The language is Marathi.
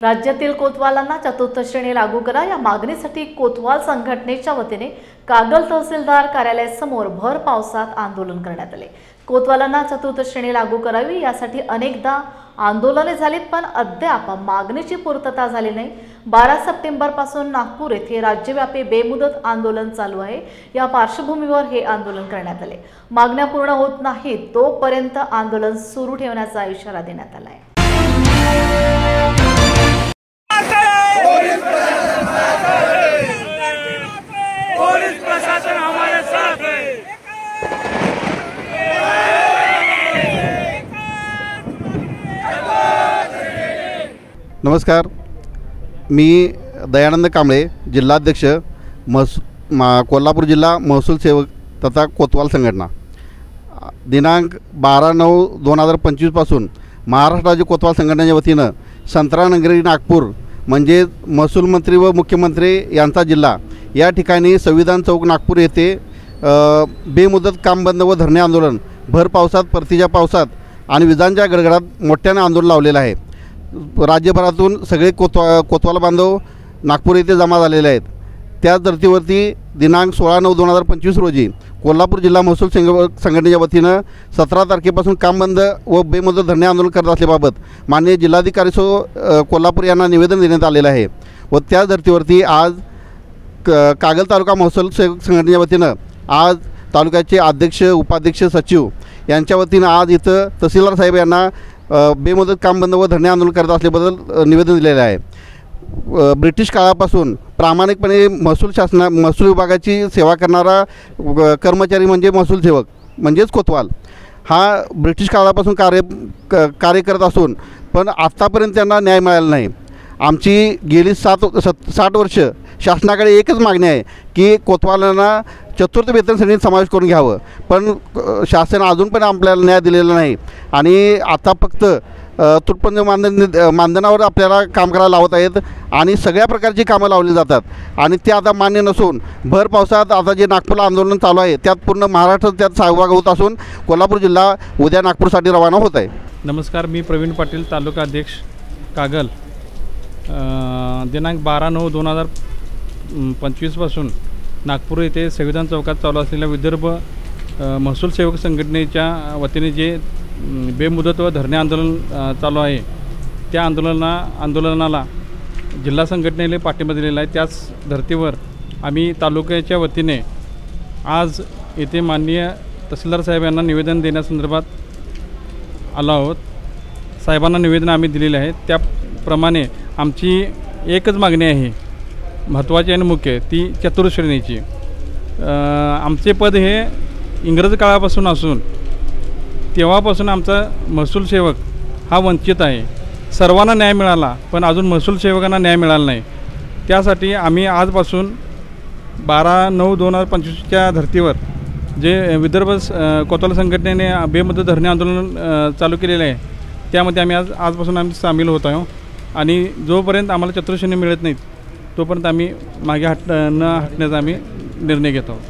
राज्यातील कोतवालांना चतुर्थ श्रेणी लागू करा या मागणीसाठी कोतवाल संघटनेच्या वतीने कागल तहसीलदार कार्यालयासमोर भर पावसात आंदोलन करण्यात आले। कोतवालांना चतुर्थ श्रेणी लागू करावी यासाठी अनेकदा आंदोलने झालीत पण अद्याप मागणीची पूर्तता झाली नाही। 12 सप्टेंबर पासून नागपूर येथे राज्यव्यापी बेमुदत आंदोलन चालू आहे। या पार्श्वभूमीवर हे आंदोलन करण्यात आले। मागण्या पूर्ण होत नाहीत तोपर्यंत आंदोलन सुरू ठेवण्याचा इशारा देण्यात आला आहे। पुलिस प्रशासन हमारे साथ है। नमस्कार, मी दयानंद कांबळे, जिल्हाध्यक्ष कोल्हापूर जिल्हा महसूल सेवक तथा कोतवाल संघटना। दिनांक 12/9/2025 पासून महाराष्ट्र राज्य कोतवाल संघटनेच्या वतीनं संत्रानगरी नागपूर म्हणजे महसूल मंत्री व मुख्यमंत्री यांचा जिल्हा या ठिकाणी संविधान चौक नागपूर येथे बेमुदत काम बंद व धरणे आंदोलन भर पावसात, परतीच्या पावसात आणि विजांच्या गडगडाट मोठ्याने आंदोलन लावलेलं आहे। राज्यभरातून सगळे कोतवाल बांधव नागपूर येथे जमा झालेले आहेत। त्या धर्तीवरती दिनांक 16/9/2025 रोजी कोल्हापूर जिल्हा महसूल संघटनेच्या वतीनं 17 तारखेपासून काम बंद व बेमुदत धरणे आंदोलन करत असल्याबाबत माननीय जिल्हाधिकारी कोल्हापूर यांना निवेदन देण्यात आलेलं आहे। व त्या धर्तीवरती आज कागल तालुका महसूल संघटनेच्या वतीनं आज तालुक्याचे अध्यक्ष, उपाध्यक्ष, सचिव यांच्या वतीनं आज इथं तहसीलदार साहेब यांना बेमुदत काम बंद व धरणे आंदोलन करत असल्याबद्दल निवेदन दिलेलं आहे। ब्रिटिश काळापासून प्रामाणिकपणे महसूल विभागाची सेवा करणारा कर्मचारी म्हणजे महसूल सेवक म्हणजेच कोतवाल हा ब्रिटिश काळापासून कार्य करत असून पण आत्तापर्यंत त्यांना न्याय मिळाला नाही। आमची गेली 60 वर्ष शासनाकडे एकच मागणी आहे की कोतवालांना चतुर्थ वेतन श्रेणीत समावेश करून घ्यावं, पण शासन अजून पण आपल्याला न्याय दिलेला नाही आणि आता फक्त तुटपुंज मानधनावर आपल्याला काम करायला लावत आहेत आणि सगळ्या प्रकारची कामं लावली जातात आणि ते आता मान्य नसून भर पावसात आता जे नागपूरला आंदोलन चालू आहे त्यात पूर्ण महाराष्ट्र त्यात सहभाग होत असून कोल्हापूर जिल्हा उद्या नागपूरसाठी रवाना होत आहे। नमस्कार, मी प्रवीण पाटील, तालुका अध्यक्ष कागल। दिनांक 12/9/2025 पासून नागपूर येथे संविधान चौकात चालू असलेल्या विदर्भ महसूल सेवक संघटनेच्या वतीने जे बेमुदत व धरणे आंदोलन चालू आहे त्या आंदोलनाला जिल्हा संघटनेने पाठिंबा दिलेला आहे। त्याच धर्तीवर आम्ही तालुक्याच्या वतीने आज येथे माननीय तहसीलदार साहेब यांना निवेदन देण्यासंदर्भात आलो आहोत। साहेबांना निवेदन आम्ही दिलेले आहे। त्याप्रमाणे आमची एकच मागणी आहे, महत्त्वाची आणि मुख्य, ती चतुर्थ श्रेणीची। आमचे पद हे इंग्रज काळापासून असून तेव्हापासून आमचा महसूल सेवक हा वंचित आहे। सर्वांना न्याय मिळाला पण अजून महसूल सेवकांना न्याय मिळाला नाही। त्यासाठी आम्ही आजपासून 12/9/2025च्या धर्तीवर जे विदर्भ कोतवाल संघटनेने बेमुदत धरणे आंदोलन चालू केलेले आहे त्यामध्ये आम्ही आजपासून आम्ही सामील होत आहोत आणि जोपर्यंत आम्हाला चतुर्थ श्रेणी मिळत नाहीत तोपर्यंत आम्ही मागे न हटण्याचा आम्ही निर्णय घेत आहोत।